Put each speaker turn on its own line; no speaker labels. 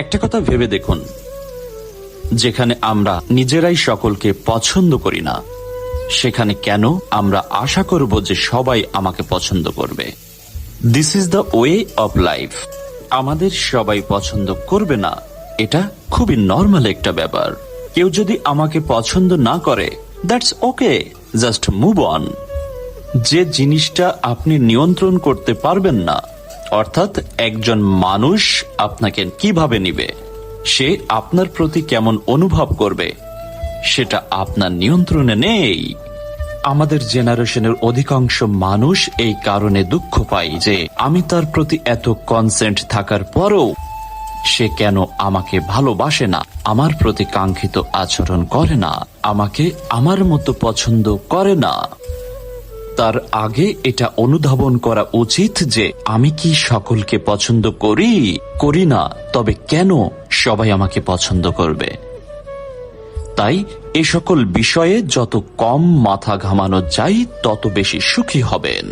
একটা কথা ভেবে দেখুন, যেখানে আমরা নিজেরাই সকলকে পছন্দ করি না, সেখানে কেন আমরা আশা করব যে সবাই আমাকে পছন্দ করবে? This is the way of life. আমাদের সবাই পছন্দ করবে না, এটা খুবই নর্মাল একটা ব্যাপার। কেউ যদি আমাকে পছন্দ না করে, that's okay, just move on. যে জিনিসটা আপনি নিয়ন্ত্রণ করতে পারবেন না, অর্থাৎ একজন মানুষ আপনাকে কিভাবে নিবে, সে আপনার প্রতি কেমন অনুভব করবে, সেটা আপনার নিয়ন্ত্রণে নেই। আমাদের জেনারেশনের অধিকাংশ মানুষ এই কারণে দুঃখ পায় যে আমি তার প্রতি এত কনসেন্ট থাকার পরও সে কেন আমাকে ভালোবাসে না, আমার প্রতি কাঙ্ক্ষিত আচরণ করে না, আমাকে আমার মতো পছন্দ করে না। তার আগে এটা অনুধাবন করা উচিত যে আমি কি সকলকে পছন্দ করি না, তবে কেন সবাই আমাকে পছন্দ করবে? তাই এ সকল বিষয়ে যত কম মাথা ঘামানো যায় তত বেশি সুখী হবেন।